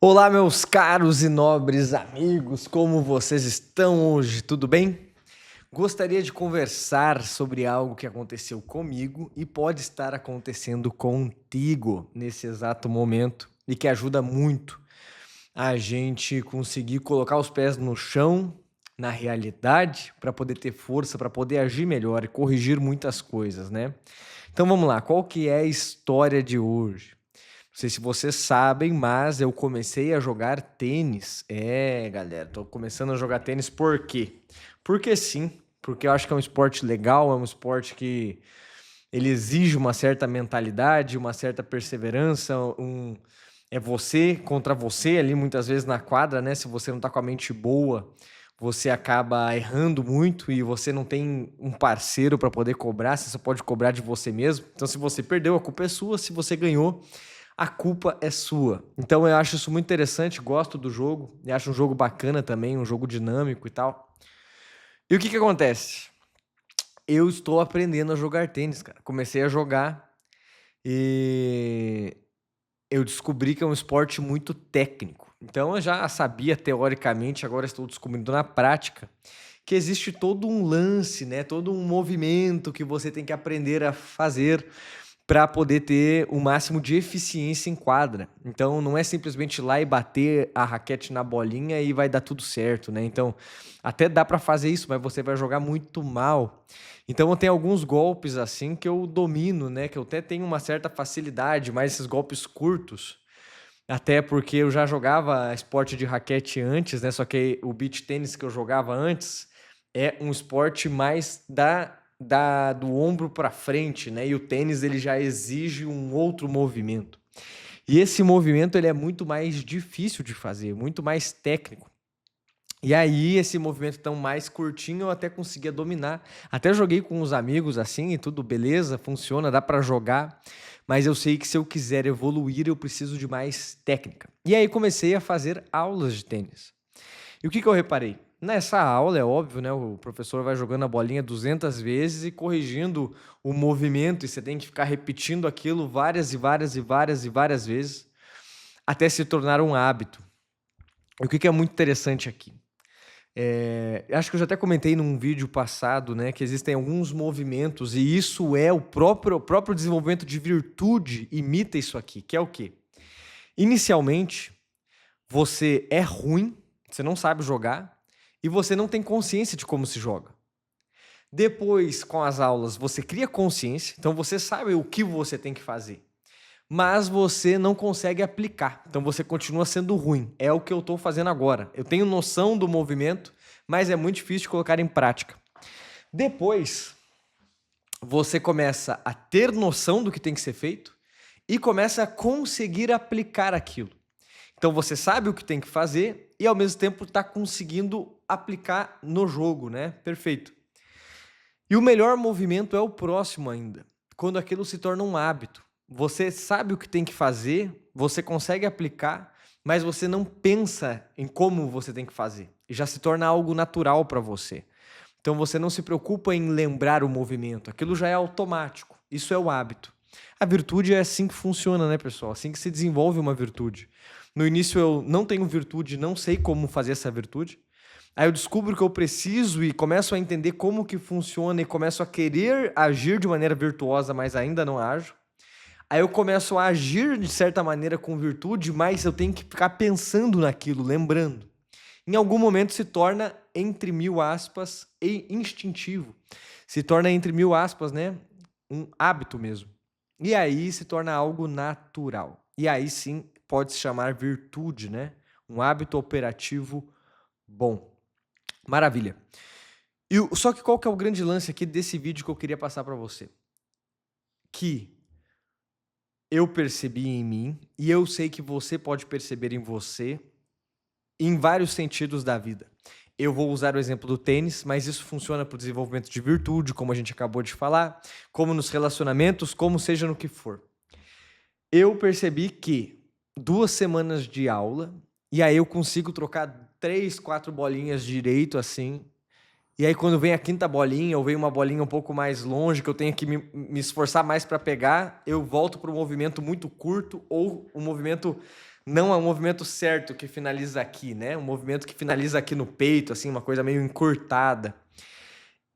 Olá, meus caros e nobres amigos, como vocês estão hoje? Tudo bem? Gostaria de conversar sobre algo que aconteceu comigo e pode estar acontecendo contigo nesse exato momento e que ajuda muito a gente conseguir colocar os pés no chão, na realidade, para poder ter força, para poder agir melhor e corrigir muitas coisas, né? Então vamos lá, qual que é a história de hoje? Não sei se vocês sabem, mas eu comecei a jogar tênis. É, galera, tô começando a jogar tênis por quê? Porque sim, porque eu acho que é um esporte legal, é um esporte que ele exige uma certa mentalidade, uma certa perseverança, é você contra você ali muitas vezes na quadra, né? Se você não tá com a mente boa, você acaba errando muito e você não tem um parceiro para poder cobrar, você só pode cobrar de você mesmo. Então, se você perdeu, a culpa é sua, se você ganhou, a culpa é sua. Então eu acho isso muito interessante, gosto do jogo, e acho um jogo bacana também, um jogo dinâmico e tal. E o que que acontece? Eu estou aprendendo a jogar tênis, cara. Comecei a jogar e eu descobri que é um esporte muito técnico. Então eu já sabia teoricamente, agora estou descobrindo na prática, que existe todo um lance, né, todo um movimento que você tem que aprender a fazer para poder ter o máximo de eficiência em quadra. Então não é simplesmente ir lá e bater a raquete na bolinha e vai dar tudo certo, né? Então até dá para fazer isso, mas você vai jogar muito mal. Então eu tenho alguns golpes assim que eu domino, né? Que eu até tenho uma certa facilidade, mas esses golpes curtos. Até porque eu já jogava esporte de raquete antes, né? Só que o beach tênis que eu jogava antes é um esporte mais do ombro para frente, né? E o tênis ele já exige um outro movimento. E esse movimento ele é muito mais difícil de fazer, muito mais técnico. E aí, esse movimento tão mais curtinho, eu até conseguia dominar. Até joguei com uns amigos assim e tudo, beleza, funciona, dá pra jogar. Mas eu sei que se eu quiser evoluir, eu preciso de mais técnica. E aí comecei a fazer aulas de tênis. E o que que eu reparei? Nessa aula, é óbvio, né? O professor vai jogando a bolinha 200 vezes e corrigindo o movimento, e você tem que ficar repetindo aquilo várias e várias e várias e várias vezes, até se tornar um hábito. E o que que é muito interessante aqui? Acho que eu já até comentei num vídeo passado, né, que existem alguns movimentos e isso é o próprio desenvolvimento de virtude imita isso aqui, que é o quê? Inicialmente, você é ruim, você não sabe jogar e você não tem consciência de como se joga. Depois, com as aulas, você cria consciência, então você sabe o que você tem que fazer, mas você não consegue aplicar. Então você continua sendo ruim. É o que eu estou fazendo agora. Eu tenho noção do movimento, mas é muito difícil de colocar em prática. Depois, você começa a ter noção do que tem que ser feito e começa a conseguir aplicar aquilo. Então você sabe o que tem que fazer e ao mesmo tempo está conseguindo aplicar no jogo, né? Perfeito. E o melhor movimento é o próximo ainda, quando aquilo se torna um hábito. Você sabe o que tem que fazer, você consegue aplicar, mas você não pensa em como você tem que fazer. E já se torna algo natural para você. Então você não se preocupa em lembrar o movimento, aquilo já é automático. Isso é o hábito. A virtude é assim que funciona, né, pessoal? Assim que se desenvolve uma virtude. No início eu não tenho virtude, não sei como fazer essa virtude. Aí eu descubro que eu preciso e começo a entender como que funciona e começo a querer agir de maneira virtuosa, mas ainda não ajo. Aí eu começo a agir de certa maneira com virtude, mas eu tenho que ficar pensando naquilo, lembrando. Em algum momento se torna, entre mil aspas, instintivo. Se torna, entre mil aspas, né, um hábito mesmo. E aí se torna algo natural. E aí sim pode se chamar virtude, né? Um hábito operativo bom. Maravilha. Só que qual que é o grande lance aqui desse vídeo que eu queria passar para você? Que eu percebi em mim e eu sei que você pode perceber em você em vários sentidos da vida. Eu vou usar o exemplo do tênis, mas isso funciona para o desenvolvimento de virtude, como a gente acabou de falar, como nos relacionamentos, como seja no que for. Eu percebi que 2 semanas de aula, e aí eu consigo trocar 3, 4 bolinhas direito assim. E aí quando vem a quinta bolinha, ou vem uma bolinha um pouco mais longe, que eu tenho que me esforçar mais para pegar, eu volto para um movimento muito curto, ou um movimento Não é um movimento certo que finaliza aqui, né? Um movimento que finaliza aqui no peito, assim, uma coisa meio encurtada.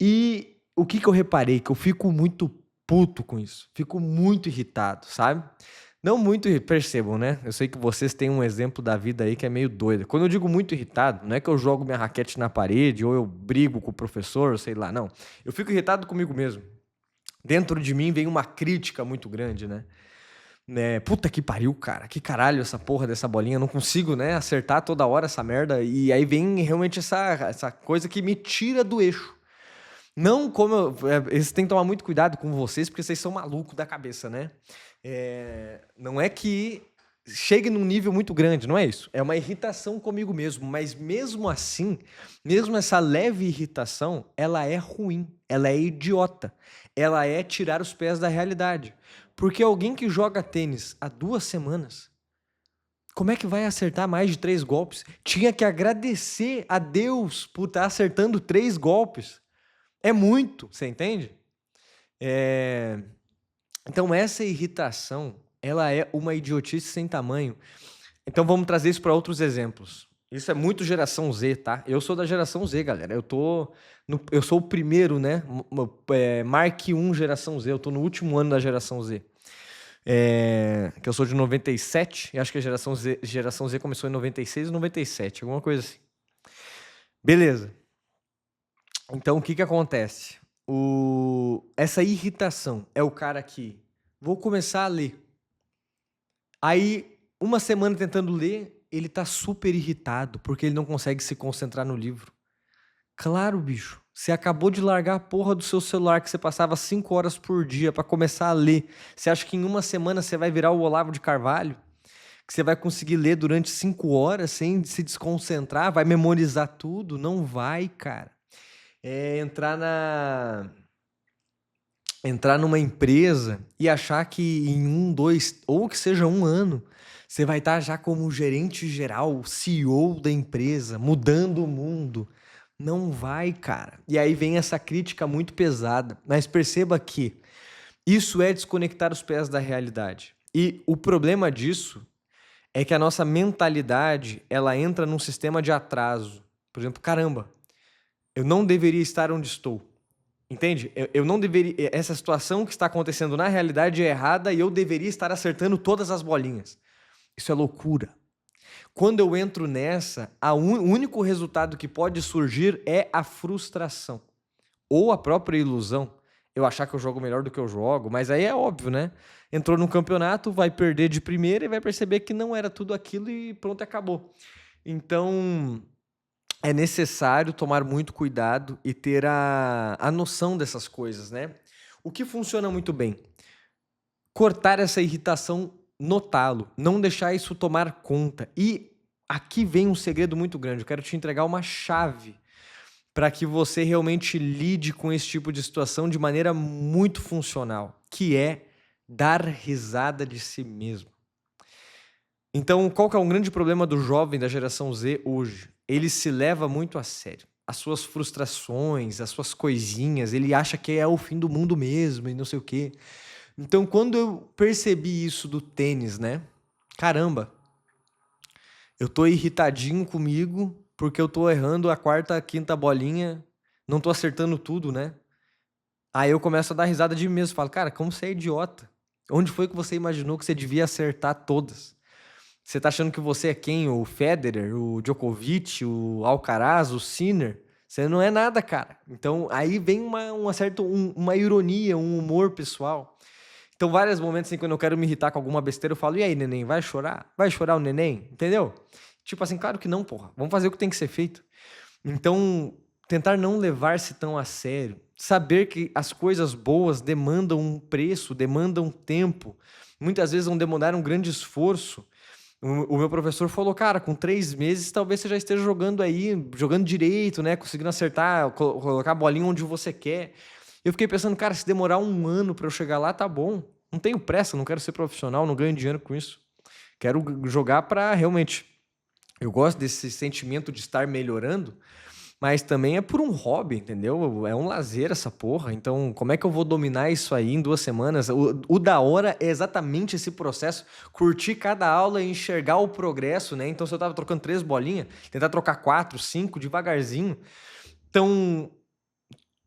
E o que eu reparei? Que eu fico muito puto com isso. Fico muito irritado, sabe? Não muito, percebam, né? Eu sei que vocês têm um exemplo da vida aí que é meio doido. Quando eu digo muito irritado, não é que eu jogo minha raquete na parede ou eu brigo com o professor, sei lá, não. Eu fico irritado comigo mesmo. Dentro de mim vem uma crítica muito grande, né? Puta que pariu, cara. Que caralho essa porra dessa bolinha. Eu não consigo, né, acertar toda hora essa merda. E aí vem realmente essa coisa que me tira do eixo. Não como eles têm que tomar muito cuidado com vocês, porque vocês são malucos da cabeça, né? Não é que chegue num nível muito grande, não é isso. É uma irritação comigo mesmo, mas mesmo assim, mesmo essa leve irritação, ela é ruim, ela é idiota, ela é tirar os pés da realidade. Porque alguém que joga tênis há 2 semanas, como é que vai acertar mais de 3 golpes? Tinha que agradecer a Deus por estar acertando 3 golpes. É muito, você entende? Então essa irritação, ela é uma idiotice sem tamanho. Então vamos trazer isso para outros exemplos. Isso é muito geração Z, tá? Eu sou da geração Z, galera. Eu sou o primeiro, né? Mark 1 geração Z. Eu tô no último ano da geração Z. Que eu sou de 97, e acho que a geração Z começou em 96 ou 97, alguma coisa assim. Beleza. Então, o que acontece? Essa irritação é o cara que vou começar a ler. Aí, uma semana tentando ler, ele tá super irritado, porque ele não consegue se concentrar no livro. Claro, bicho. Você acabou de largar a porra do seu celular que você passava 5 horas por dia pra começar a ler. Você acha que em uma semana você vai virar o Olavo de Carvalho? Que você vai conseguir ler durante 5 horas sem se desconcentrar? Vai memorizar tudo? Não vai, cara. Entrar numa empresa e achar que em 1, 2, ou que seja 1 ano, você vai estar já como gerente geral, CEO da empresa, mudando o mundo. Não vai, cara. E aí vem essa crítica muito pesada. Mas perceba que isso é desconectar os pés da realidade. E o problema disso é que a nossa mentalidade, ela entra num sistema de atraso. Por exemplo, caramba, eu não deveria estar onde estou. Entende? Eu não deveria. Essa situação que está acontecendo na realidade é errada e eu deveria estar acertando todas as bolinhas. Isso é loucura. Quando eu entro nessa, o único resultado que pode surgir é a frustração. Ou a própria ilusão. Eu achar que eu jogo melhor do que eu jogo, mas aí é óbvio, né? Entrou num campeonato, vai perder de primeira e vai perceber que não era tudo aquilo e pronto, acabou. Então, é necessário tomar muito cuidado e ter a noção dessas coisas, né? O que funciona muito bem? Cortar essa irritação no talo, não deixar isso tomar conta. E aqui vem um segredo muito grande. Eu quero te entregar uma chave para que você realmente lide com esse tipo de situação de maneira muito funcional, que é dar risada de si mesmo. Então, qual que é um grande problema do jovem da geração Z hoje? Ele se leva muito a sério. As suas frustrações, as suas coisinhas, ele acha que é o fim do mundo mesmo e não sei o quê. Então, quando eu percebi isso do tênis, né? Caramba, eu tô irritadinho comigo porque eu tô errando a 4ª, 5ª bolinha, não tô acertando tudo, né? Aí eu começo a dar risada de mim mesmo, falo, cara, como você é idiota? Onde foi que você imaginou que você devia acertar todas? Você tá achando que você é quem? O Federer, o Djokovic, o Alcaraz, o Sinner? Você não é nada, cara. Então, aí vem uma ironia, um humor pessoal. Então, vários momentos assim, quando eu quero me irritar com alguma besteira, eu falo, e aí, neném, vai chorar? Vai chorar o neném? Entendeu? Tipo assim, claro que não, porra. Vamos fazer o que tem que ser feito. Então, tentar não levar-se tão a sério. Saber que as coisas boas demandam um preço, demandam tempo. Muitas vezes vão demandar um grande esforço. O meu professor falou, cara, com 3 meses talvez você já esteja jogando aí, jogando direito, né? Conseguindo acertar, colocar a bolinha onde você quer. Eu fiquei pensando, cara, se demorar 1 ano para eu chegar lá, tá bom. Não tenho pressa, não quero ser profissional, não ganho dinheiro com isso. Quero jogar para realmente... Eu gosto desse sentimento de estar melhorando, mas também é por um hobby, entendeu? É um lazer essa porra. Então, como é que eu vou dominar isso aí em 2 semanas? O da hora é exatamente esse processo, curtir cada aula e enxergar o progresso, né? Então, se eu tava trocando 3 bolinhas, tentar trocar 4, 5, devagarzinho. Então,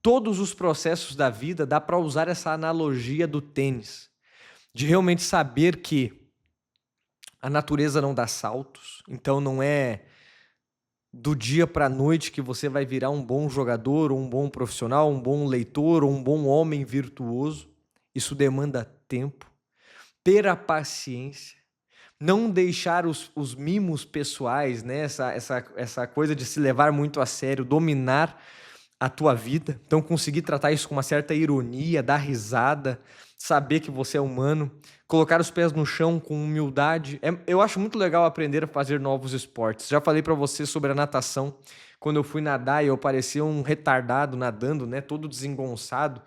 todos os processos da vida dá para usar essa analogia do tênis, de realmente saber que a natureza não dá saltos, então não é do dia para a noite que você vai virar um bom jogador, ou um bom profissional, um bom leitor, ou um bom homem virtuoso. Isso demanda tempo, ter a paciência, não deixar os mimos pessoais, né? Essa coisa de se levar muito a sério, dominar a tua vida. Então, conseguir tratar isso com uma certa ironia, dar risada, saber que você é humano, colocar os pés no chão com humildade. Eu acho muito legal aprender a fazer novos esportes. Já falei para você sobre a natação. Quando eu fui nadar e eu parecia um retardado nadando, né, todo desengonçado.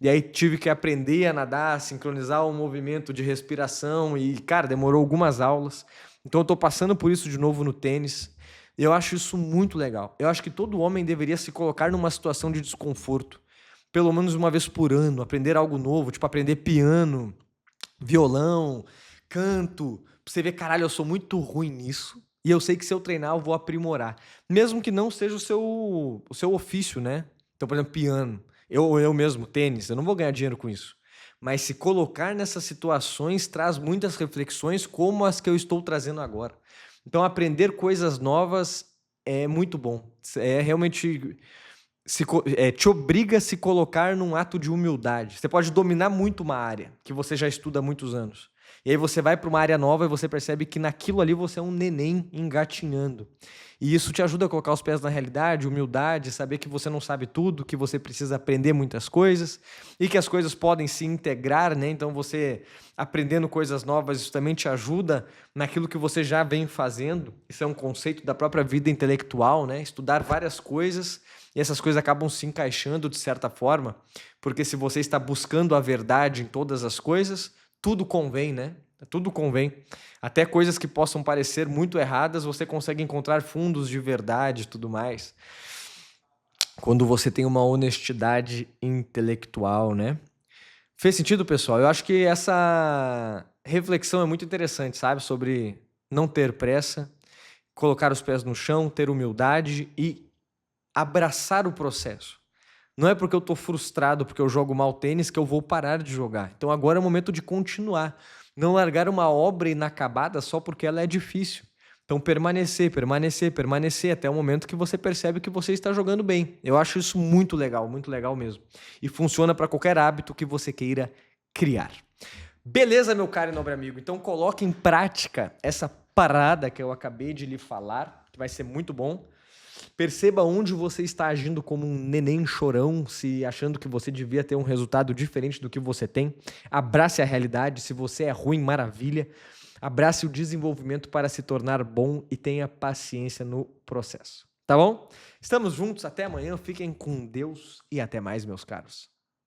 E aí tive que aprender a nadar, sincronizar o movimento de respiração e, cara, demorou algumas aulas. Então eu tô passando por isso de novo no tênis. Eu acho isso muito legal. Eu acho que todo homem deveria se colocar numa situação de desconforto, pelo menos uma vez por ano, aprender algo novo, tipo aprender piano, violão, canto. Pra você ver, caralho, eu sou muito ruim nisso. E eu sei que se eu treinar, eu vou aprimorar. Mesmo que não seja o seu ofício, né? Então, por exemplo, piano. Eu mesmo, tênis, eu não vou ganhar dinheiro com isso. Mas se colocar nessas situações traz muitas reflexões, como as que eu estou trazendo agora. Então, aprender coisas novas é muito bom. É realmente te obriga a se colocar num ato de humildade. Você pode dominar muito uma área que você já estuda há muitos anos. E aí você vai para uma área nova e você percebe que naquilo ali você é um neném engatinhando. E isso te ajuda a colocar os pés na realidade, humildade, saber que você não sabe tudo, que você precisa aprender muitas coisas e que as coisas podem se integrar, né? Então você aprendendo coisas novas, isso também te ajuda naquilo que você já vem fazendo. Isso é um conceito da própria vida intelectual, né? Estudar várias coisas e essas coisas acabam se encaixando de certa forma, porque se você está buscando a verdade em todas as coisas, tudo convém, né? Tudo convém. Até coisas que possam parecer muito erradas, você consegue encontrar fundos de verdade e tudo mais. Quando você tem uma honestidade intelectual, né? Fez sentido, pessoal? Eu acho que essa reflexão é muito interessante, sabe? Sobre não ter pressa, colocar os pés no chão, ter humildade e abraçar o processo. Não é porque eu tô frustrado porque eu jogo mal tênis que eu vou parar de jogar. Então agora é o momento de continuar. Não largar uma obra inacabada só porque ela é difícil. Então permanecer, permanecer, permanecer até o momento que você percebe que você está jogando bem. Eu acho isso muito legal mesmo. E funciona para qualquer hábito que você queira criar. Beleza, meu caro e nobre amigo? Então coloque em prática essa parada que eu acabei de lhe falar, que vai ser muito bom. Perceba onde você está agindo como um neném chorão, se achando que você devia ter um resultado diferente do que você tem. Abrace a realidade. Se você é ruim, maravilha. Abrace o desenvolvimento para se tornar bom e tenha paciência no processo. Tá bom? Estamos juntos. Até amanhã. Fiquem com Deus e até mais, meus caros.